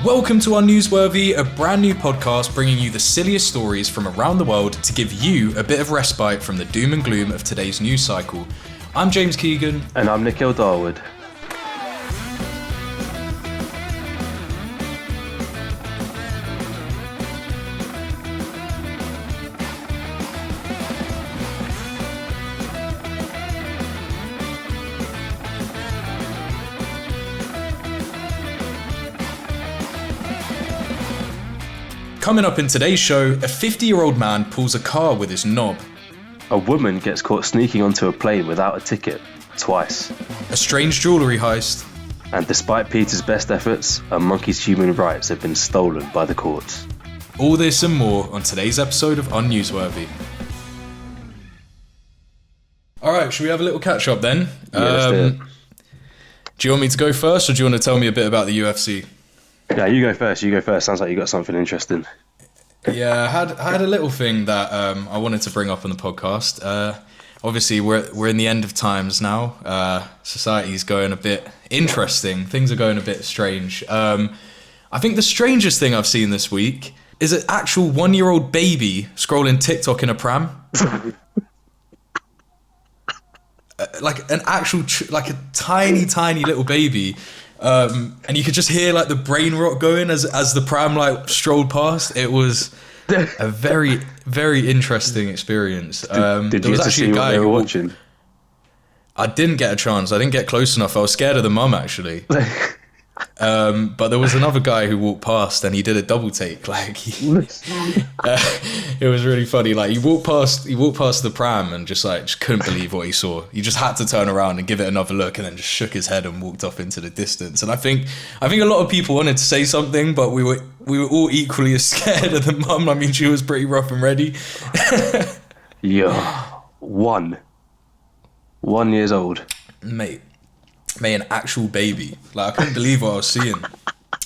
Welcome to Unnewsworthy, a brand new podcast bringing you the silliest stories from around the world to give you a bit of respite from the doom and gloom of today's news cycle. I'm James Keegan. And I'm Nikhil Dawood. Coming up in today's show, a 50-year-old man pulls a car with his knob. A woman gets caught sneaking onto a plane without a ticket, twice. A strange jewellery heist. And despite Peter's best efforts, a monkey's human rights have been stolen by the courts. All this and more on today's episode of Unnewsworthy. Alright, should we have a little catch-up then? Yeah, let's do it. Do you want me to go first, or do you want to tell me a bit about the UFC? Yeah, you go first. Sounds like you got something interesting. Yeah, I had a little thing that I wanted to bring up on the podcast. Obviously, we're in the end of times now. Society's going a bit interesting. Things are going a bit strange. I think the strangest thing I've seen this week is an actual 1-year-old baby scrolling TikTok in a pram. Like an actual, like a tiny little baby. And you could just hear like the brain rot going as the pram like strolled past. It was a very, very interesting experience. Did you get to see what they were watching? I didn't get a chance. I didn't get close enough. I was scared of the mum actually. But there was another guy who walked past and he did a double take. Like it was really funny. Like he walked past the pram and just couldn't believe what he saw. He just had to turn around and give it another look and then just shook his head and walked off into the distance. And I think a lot of people wanted to say something, but we were all equally as scared of the mum. I mean, she was pretty rough and ready. Yeah, 1 years old, mate, an actual baby. Like I couldn't believe what I was seeing.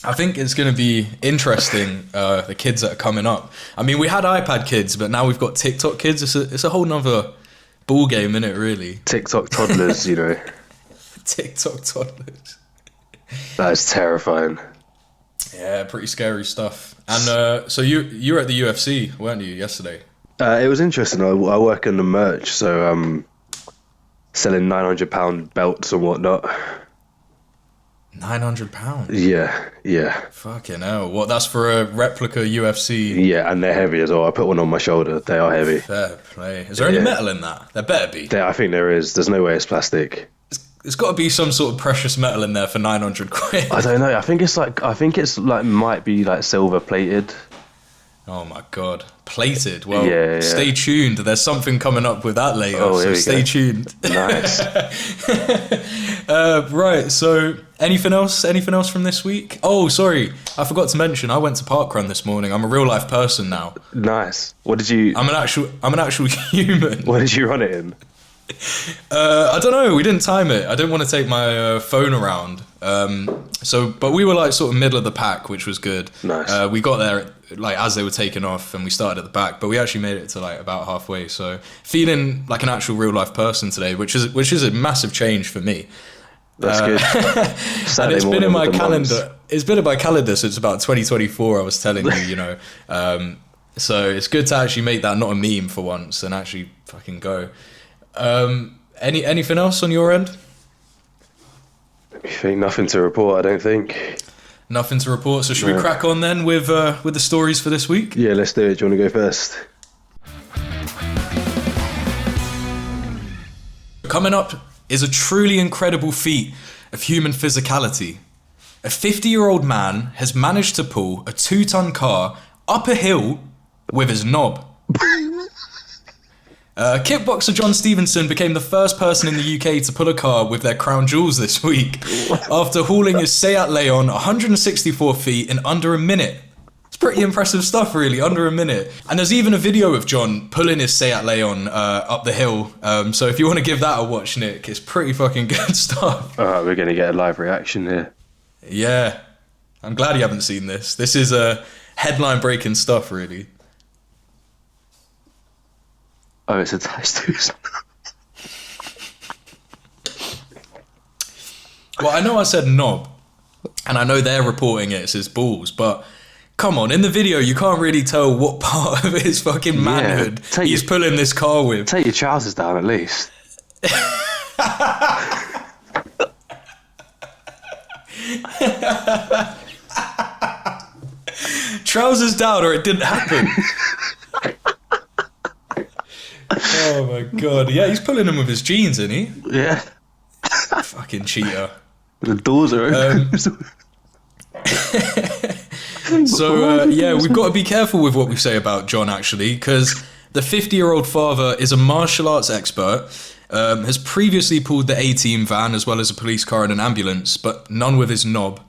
I think it's going to be interesting, the kids that are coming up. I mean, we had iPad kids, but now we've got TikTok kids. It's a whole nother ball game, isn't it, really? TikTok toddlers, you know. TikTok toddlers. That is terrifying. Yeah, pretty scary stuff. And so you were at the UFC, weren't you, yesterday? It was interesting. I work in the merch, so selling £900 belts and whatnot. £900? Yeah. Fucking hell. What, that's for a replica UFC? Yeah, and they're heavy as well. I put one on my shoulder. They are heavy. Fair play. Is there any metal in that? There better be. I think there is. There's no way it's plastic. There's got to be some sort of precious metal in there for 900 quid. I don't know. I think it's might be like silver plated. Oh my god. Plated. Well, yeah. Stay tuned. There's something coming up with that later, so stay tuned. Nice. Right, so anything else from this week? Oh, sorry. I forgot to mention I went to parkrun this morning. I'm a real life person now. Nice. What did you I'm an actual human. What did you run it in? I don't know. We didn't time it. I didn't want to take my phone around. But we were like sort of middle of the pack, which was good. Nice. We got there like as they were taking off, and we started at the back, but we actually made it to like about halfway. So feeling like an actual real life person today, which is a massive change for me. That's good. And it's been in my calendar. It's been in my calendar since about 2024. I was telling you, you know. So it's good to actually make that not a meme for once and actually fucking go. Anything else on your end? Nothing to report, I don't think. Nothing to report. So should we crack on then with the stories for this week? Yeah, let's do it. Do you want to go first? Coming up is a truly incredible feat of human physicality. A 50-year-old man has managed to pull a 2-ton car up a hill with his knob. Kickboxer John Stevenson became the first person in the UK to pull a car with their crown jewels this week after hauling his Seat Leon 164 feet in under a minute. It's pretty impressive stuff, really, under a minute. And there's even a video of John pulling his Seat Leon up the hill. So if you want to give that a watch, Nick, it's pretty fucking good stuff. All right, we're going to get a live reaction here. Yeah. I'm glad you haven't seen this. This is headline-breaking stuff, really. Oh, it's attached to his... Well, I know I said knob, And I know they're reporting it's his balls, but come on, in the video you can't really tell what part of his fucking manhood he's pulling this car with. Take your trousers down at least. Trousers down or it didn't happen. Oh my god. Yeah, he's pulling them with his jeans, isn't he? Yeah. Fucking cheater. The doors are open. So, yeah, we've got to be careful with what we say about John, actually, because the 50-year-old father is a martial arts expert, has previously pulled the A-team van as well as a police car and an ambulance, but none with his knob.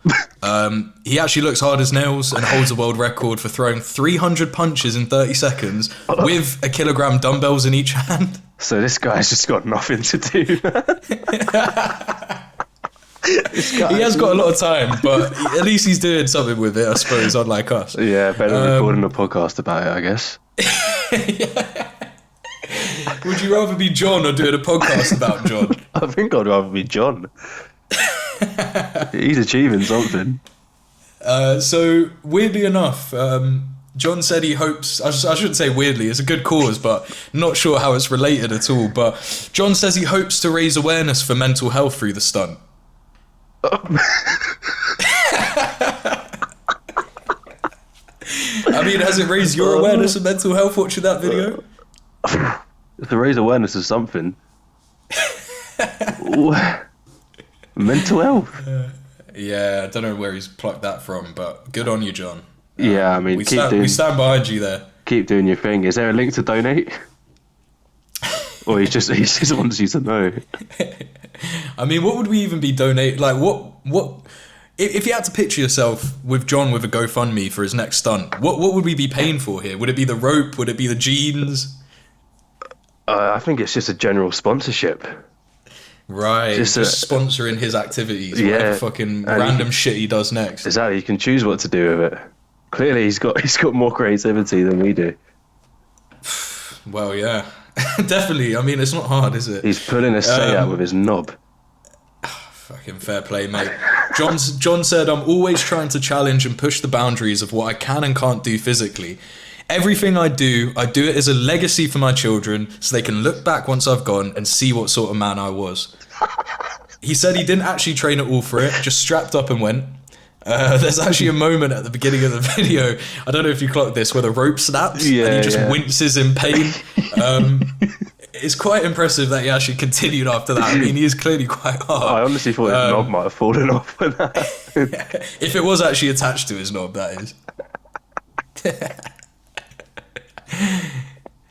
He actually looks hard as nails and holds the world record for throwing 300 punches in 30 seconds with a kilogram dumbbells in each hand. So this guy's just got nothing to do. He has got a lot of time, but at least he's doing something with it, I suppose, unlike us. Yeah, better than recording a podcast about it, I guess. Yeah. Would you rather be John or doing a podcast about John? I think I'd rather be John. He's achieving something. So, weirdly enough, John said he hopes, I shouldn't say weirdly, it's a good cause, but not sure how it's related at all, but John says he hopes to raise awareness for mental health through the stunt. I mean, has it raised your awareness of mental health watching that video? To raise awareness of something. Mental health. Yeah, I don't know where he's plucked that from, but good on you, John. Yeah, I mean, we stand behind you there. Keep doing your thing. Is there a link to donate? Or he just wants you to know. I mean, what would we even be donating? Like, what? If you had to picture yourself with John with a GoFundMe for his next stunt, what would we be paying for here? Would it be the rope? Would it be the jeans? I think it's just a general sponsorship. Right, just sponsoring his activities, whatever fucking random shit he does next. Exactly, you can choose what to do with it. Clearly, he's got more creativity than we do. Well, yeah, definitely. I mean, it's not hard, is it? He's pulling a say out with his knob. Fucking fair play, mate. John said, "I'm always trying to challenge and push the boundaries of what I can and can't do physically. Everything I do it as a legacy for my children so they can look back once I've gone and see what sort of man I was." He said he didn't actually train at all for it, just strapped up and went. There's actually a moment at the beginning of the video, I don't know if you clocked this, where the rope snaps and he just winces in pain. It's quite impressive that he actually continued after that. I mean, he is clearly quite hard. I honestly thought his knob might have fallen off with that. If it was actually attached to his knob, that is.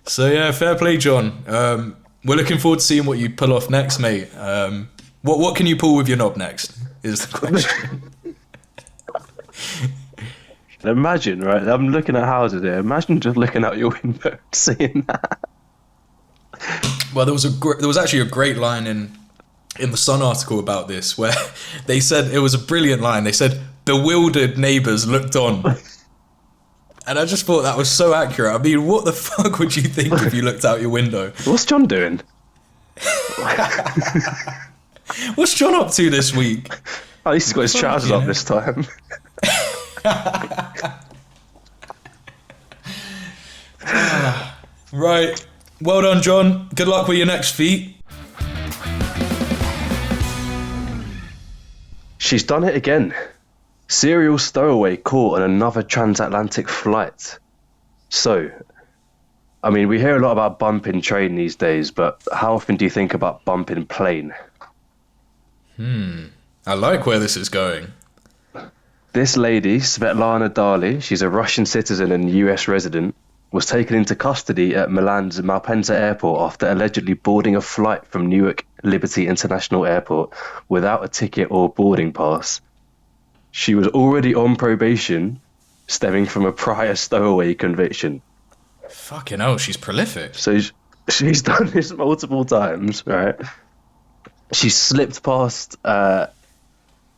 So yeah, fair play, John. We're looking forward to seeing what you pull off next, mate. What can you pull with your knob next is the question. Imagine, right? I'm looking at houses here. Imagine just looking out your window, seeing that. Well, there was actually a great line in the Sun article about this, where they said, it was a brilliant line. They said, bewildered neighbours looked on. And I just thought that was so accurate. I mean, what the fuck would you think if you looked out your window? What's John doing? What's John up to this week? At least he's got his trousers up this time. Right. Well done, John. Good luck with your next feat. She's done it again. Serial stowaway caught on another transatlantic flight. So, I mean, we hear a lot about bumping train these days, but how often do you think about bumping plane? I like where this is going. This lady, Svetlana Dali, she's a Russian citizen and US resident, was taken into custody at Milan's Malpensa airport after allegedly boarding a flight from Newark Liberty International Airport without a ticket or boarding pass. She was already on probation, stemming from a prior stowaway conviction. Fucking hell, she's prolific. So she's done this multiple times, right? She slipped past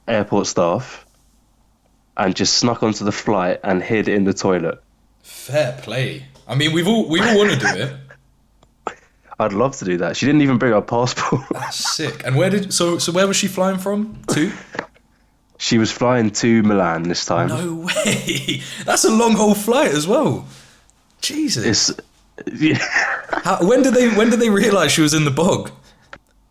airport staff and just snuck onto the flight and hid in the toilet. Fair play. I mean, we all want to do it. I'd love to do that. She didn't even bring her passport. That's sick. And where was she flying from? To? She was flying to Milan this time. No way. That's a long haul flight as well. Jesus. Yeah. When did they realise she was in the bog?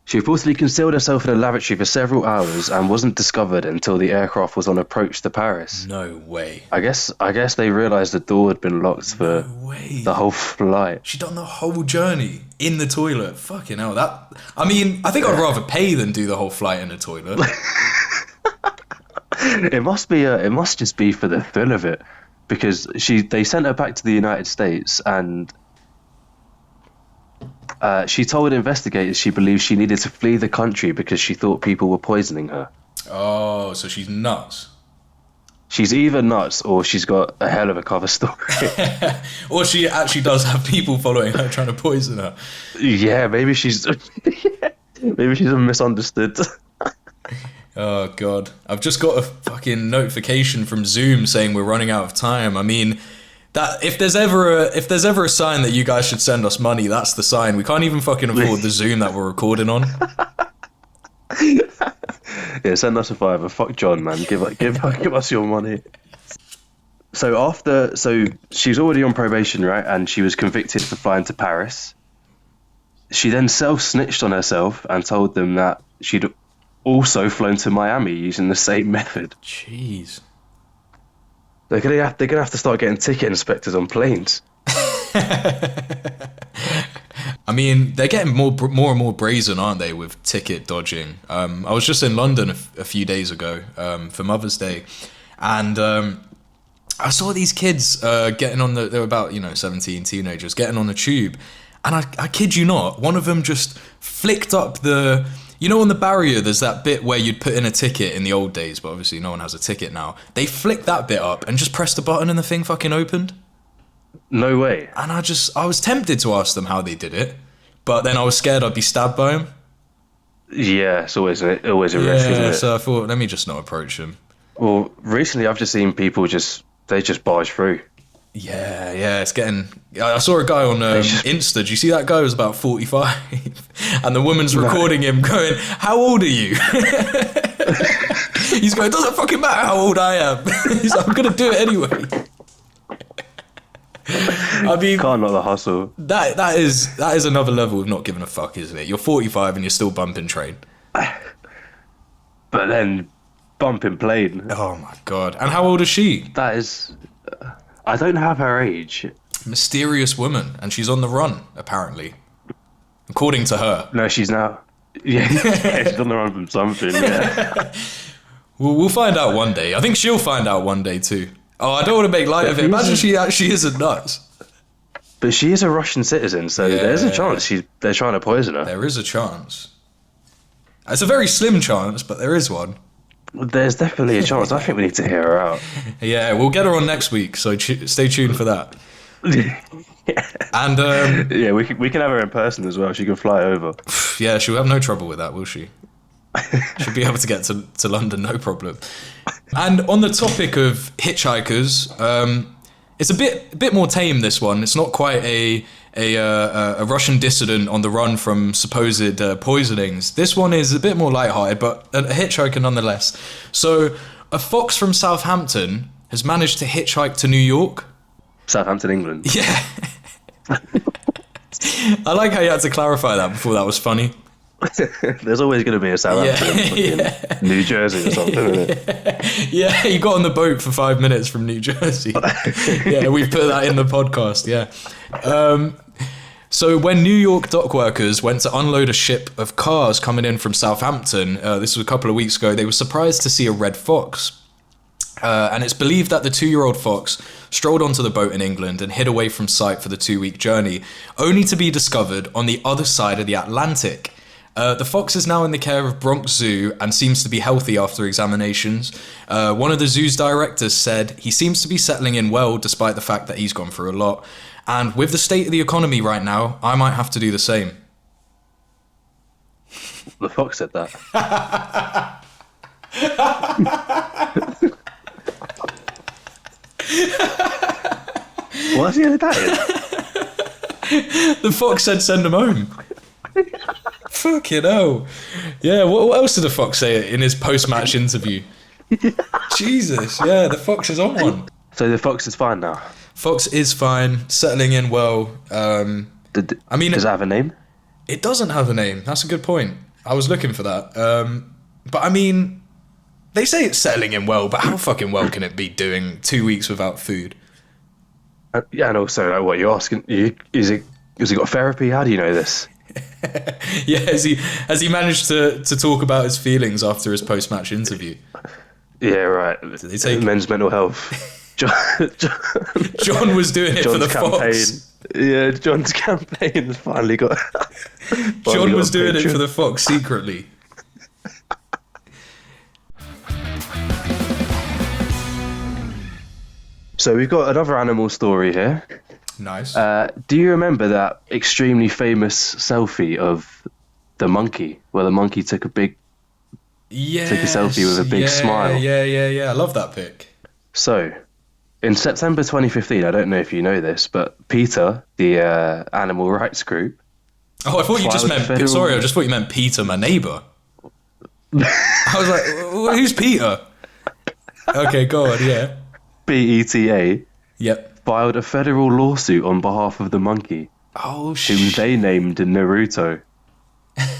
She reportedly concealed herself in a lavatory for several hours and wasn't discovered until the aircraft was on approach to Paris. No way. I guess they realised the door had been locked for the whole flight. She done the whole journey in the toilet. Fucking hell. I think I'd rather pay than do the whole flight in the toilet. It must just be for the thrill of it, because they sent her back to the United States, and she told investigators she believed she needed to flee the country because she thought people were poisoning her. Oh, so she's nuts. She's either nuts or she's got a hell of a cover story. Or she actually does have people following her trying to poison her. Yeah, maybe she's misunderstood. Oh god, I've just got a fucking notification from Zoom saying we're running out of time. I mean, that if there's ever a sign that you guys should send us money, that's the sign. We can't even fucking afford the Zoom that we're recording on. Yeah, send us a $5. Fuck John, man. Give us your money. So she's already on probation, right? And she was convicted for flying to Paris. She then self-snitched on herself and told them that she'd also flown to Miami using the same method. Jeez. They're gonna have to start getting ticket inspectors on planes. I mean, they're getting more and more brazen, aren't they, with ticket dodging? I was just in London a few days ago for Mother's Day, and I saw these kids getting on they were about 17 teenagers getting on the tube, and I kid you not, one of them just flicked up on the barrier, there's that bit where you'd put in a ticket in the old days, but obviously no one has a ticket now. They flicked that bit up and just pressed a button and the thing fucking opened. No way. And I was tempted to ask them how they did it, but then I was scared I'd be stabbed by him. Yeah, it's always a risk, isn't it? So I thought, let me just not approach him. Well, recently I've just seen people just barge through. Yeah, it's getting... I saw a guy on Insta. Did you see that guy? He was about 45. And the woman's recording him going, how old are you? He's going, it doesn't fucking matter how old I am. He's like, I'm going to do it anyway. I mean... Can't knock the hustle. That is another level of not giving a fuck, isn't it? You're 45 and you're still bumping train. But then bumping plane. Oh my God. And how old is she? That is... I don't have her age. Mysterious woman, and she's on the run, apparently. According to her. No, she's now... Yeah, she's on the run from something, yeah. We'll find out one day. I think she'll find out one day too. Oh, I don't want to make light of it. Imagine she actually isn't nuts. But she is a Russian citizen, so there's a chance they're trying to poison her. There is a chance. It's a very slim chance, but there is one. There's definitely a chance. I think we need to hear her out. Yeah, we'll get her on next week, so stay tuned for that. And yeah, we can have her in person as well. She can fly over. Yeah, she'll have no trouble with that, will she? She'll be able to get to London, no problem. And on the topic of hitchhikers, it's a bit more tame, this one. It's not quite a Russian dissident on the run from supposed poisonings. This one is a bit more lighthearted, but a hitchhiker nonetheless. So, a fox from Southampton has managed to hitchhike to New York. Southampton, England. Yeah. I like how you had to clarify that before that was funny. There's always going to be a Southampton, New Jersey or something, isn't it? Yeah, he got on the boat for 5 minutes from New Jersey. Yeah, we put that in the podcast, yeah. So when New York dock workers went to unload a ship of cars coming in from Southampton, this was a couple of weeks ago, they were surprised to see a red fox. And it's believed that the 2-year-old fox strolled onto the boat in England and hid away from sight for the 2-week journey, only to be discovered on the other side of the Atlantic. The fox is now in the care of Bronx Zoo and seems to be healthy after examinations. One of the zoo's directors said he seems to be settling in well despite the fact that he's gone through a lot. And with the state of the economy right now, I might have to do the same. The fox said that. What's he gonna die? The fox said send him home. Fucking hell. Yeah, what else did the fox say in his post-match interview? Jesus, yeah, the fox is on one. So the fox is fine now. Fox is fine, settling in well. I mean, Does it have a name? it doesn't have a name. That's a good point. I was looking for that. But I mean, they say it's settling in well, but how fucking well can it be doing 2 weeks without food? Yeah, and also, like, what you're asking, has he got therapy? How do you know this? Yeah, has he managed to talk about his feelings after his post-match interview? Yeah, right. Did they take men's mental health? John was doing it for the campaign. Fox. Yeah, John's campaign has finally got. John was doing it for the Fox secretly. So we've got another animal story here. Nice. Do you remember that extremely famous selfie of the monkey, where the monkey took a selfie with a big smile? Yeah. I love that pic. So, in September 2015, I don't know if you know this, but PETA, the animal rights group. Oh, I thought you just meant. Sorry, I just thought you meant Peter, my neighbour. I was like, who's Peter? Okay, go on. Yeah. PETA. Yep. Filed a federal lawsuit on behalf of the monkey, Oh whom shit. they named Naruto,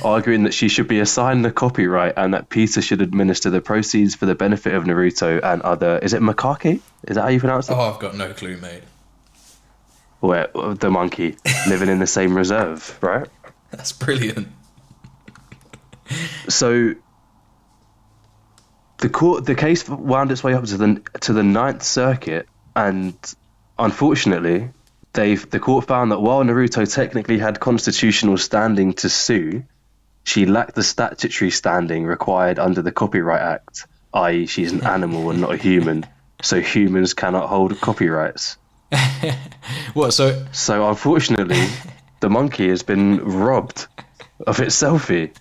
arguing that she should be assigned the copyright and that PETA should administer the proceeds for the benefit of Naruto and other. Is it macaque? Is that how you pronounce it? Oh, I've got no clue, mate. Where the monkey living in the same reserve, right? That's brilliant. So the case wound its way up to the Ninth Circuit, and unfortunately, the court found that while Naruto technically had constitutional standing to sue, she lacked the statutory standing required under the Copyright Act, i.e., she's an animal and not a human, so humans cannot hold copyrights. What? So unfortunately, the monkey has been robbed of its selfie.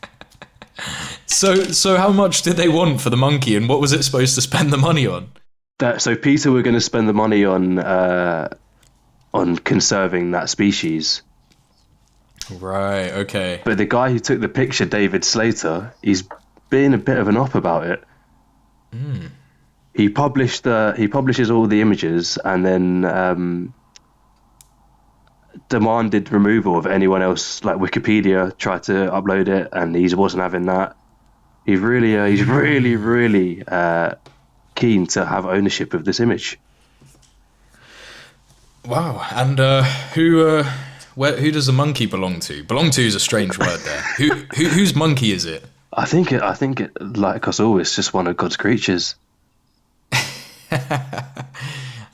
So how much did they want for the monkey, and what was it supposed to spend the money on? So PETA were going to spend the money on conserving that species. Right. Okay. But the guy who took the picture, David Slater, he's being a bit of an op about it. He publishes all the images and then demanded removal of anyone else. Like Wikipedia tried to upload it, and he wasn't having that. He's really keen to have ownership of this image. Wow. And who does the monkey belong to? Belong to is a strange word there. Whose monkey is it? I think it, like us all, it's just one of God's creatures. And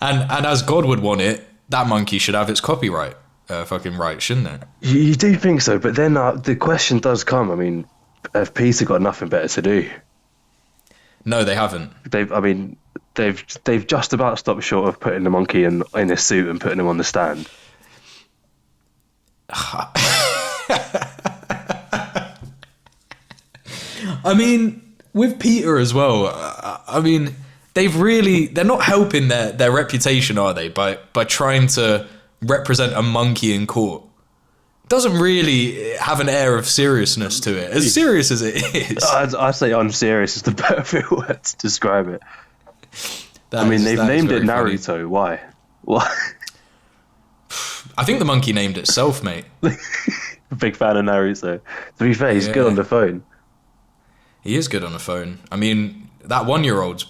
as God would want it, that monkey should have its copyright fucking right, shouldn't it? You do think so, but then the question does come. I mean, have PETA got nothing better to do? No, they haven't. They've just about stopped short of putting the monkey in a suit and putting him on the stand. I mean, with Peter as well, I mean, they're not helping their reputation, are they, by trying to represent a monkey in court? Doesn't really have an air of seriousness to it, as serious as it is. I say unserious is the perfect word to describe it. They've named it Naruto. Funny. Why? I think the monkey named itself, mate. Big fan of Naruto. To be fair, he's good on the phone. He is good on the phone. I mean, that 1-year-old's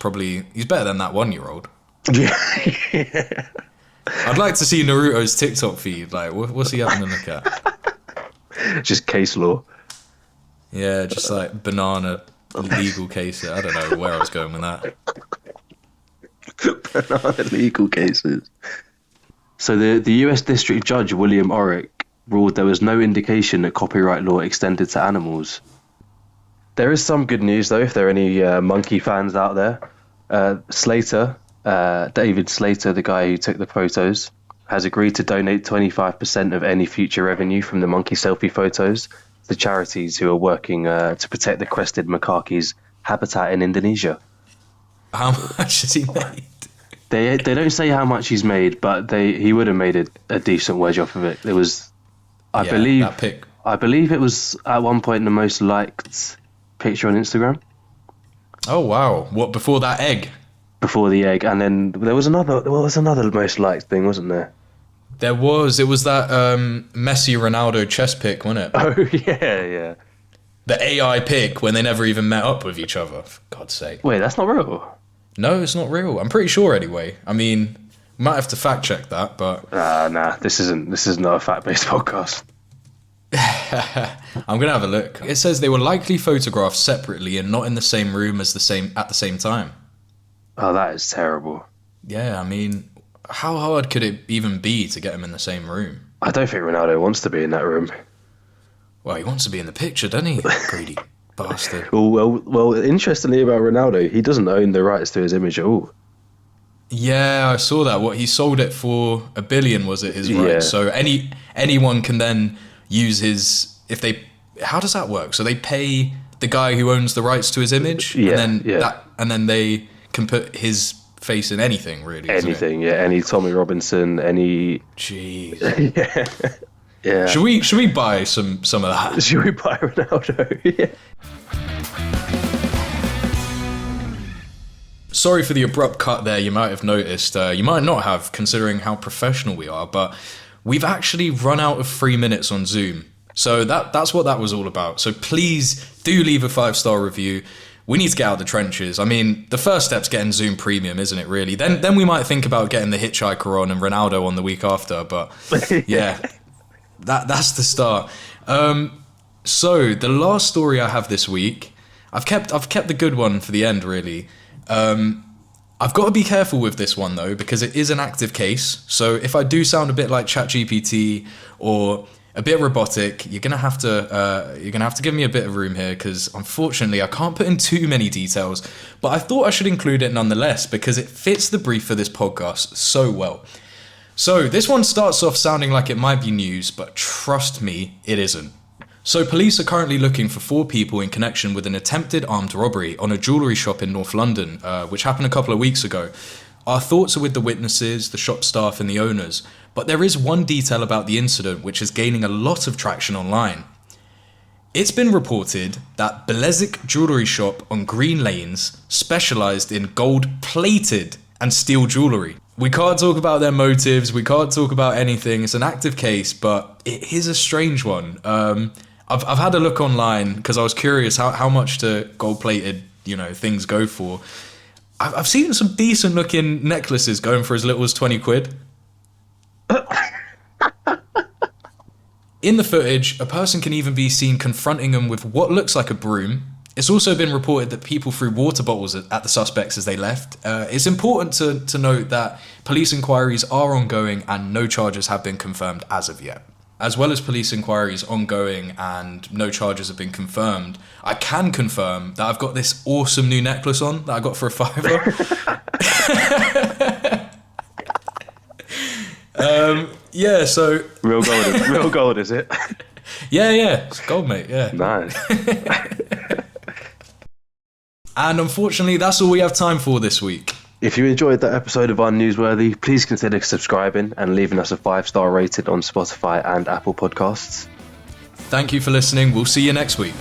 he's better than that 1-year-old. Yeah. I'd like to see Naruto's TikTok feed. Like, what's he having a look at? Just case law. Yeah, just like banana legal cases. I don't know where I was going with that. Banana legal cases. So the US District Judge William Orrick ruled there was no indication that copyright law extended to animals. There is some good news though, if there are any monkey fans out there. David Slater, the guy who took the photos, has agreed to donate 25% of any future revenue from the monkey selfie photos to charities who are working to protect the crested macaque's habitat in Indonesia. How much has he made? They don't say how much he's made, but he would have made a decent wedge off of it. It was, I believe it was at one point the most liked picture on Instagram. Oh wow! What, before that egg? Before the egg, and then there was another most liked thing, wasn't there? There was. It was that Messi Ronaldo chess pick, wasn't it? Oh yeah. The AI pick when they never even met up with each other. For God's sake. Wait, that's not real. No, it's not real. I'm pretty sure anyway. I mean, might have to fact check that, but Nah. This is not a fact-based podcast. I'm gonna have a look. It says they were likely photographed separately and not in the same room at the same time. Oh, that is terrible. Yeah, I mean, how hard could it even be to get them in the same room? I don't think Ronaldo wants to be in that room. Well, he wants to be in the picture, doesn't he? Greedy bastard. Well, interestingly about Ronaldo, he doesn't own the rights to his image at all. Yeah, I saw that. What, he sold it for $1 billion, was it, his rights? Yeah. So anyone can then use his, if they, how does that work? So they pay the guy who owns the rights to his image, and then they can put his face in anything, really. Anything, yeah. Any Tommy Robinson, any. Jeez. Yeah. Should we buy some of that? Should we buy Ronaldo? Yeah. Sorry for the abrupt cut there. You might have noticed. You might not have, considering how professional we are. But we've actually run out of 3 minutes on Zoom. So that's what that was all about. So please do leave a 5-star review. We need to get out of the trenches. I mean, the first step's getting Zoom Premium, isn't it, really? Then we might think about getting the Hitchhiker on and Ronaldo on the week after. But yeah, that's the start. So the last story I have this week, I've kept the good one for the end, really. I've got to be careful with this one though, because it is an active case. So if I do sound a bit like ChatGPT or a bit robotic, you're gonna have to give me a bit of room here, because unfortunately I can't put in too many details. But I thought I should include it nonetheless because it fits the brief for this podcast so well. So this one starts off sounding like it might be news, but trust me, it isn't. So police are currently looking for 4 people in connection with an attempted armed robbery on a jewellery shop in North London, which happened a couple of weeks ago. Our thoughts are with the witnesses, the shop staff and the owners, but there is one detail about the incident which is gaining a lot of traction online. It's been reported that Belezic Jewellery Shop on Green Lanes specialised in gold-plated and steel jewellery. We can't talk about their motives, we can't talk about anything, it's an active case, but it is a strange one. I've had a look online because I was curious how much do gold-plated, things go for. I've seen some decent looking necklaces going for as little as 20 quid. In the footage, a person can even be seen confronting them with what looks like a broom. It's also been reported that people threw water bottles at the suspects as they left. It's important to note that police inquiries are ongoing and no charges have been confirmed as of yet. As well as police inquiries ongoing and no charges have been confirmed, I can confirm that I've got this awesome new necklace on that I got for a £5. Yeah, so... Real gold, is it? Yeah, it's gold, mate, yeah. Nice. And unfortunately, that's all we have time for this week. If you enjoyed that episode of Unnewsworthy, please consider subscribing and leaving us a 5-star rating on Spotify and Apple Podcasts. Thank you for listening. We'll see you next week.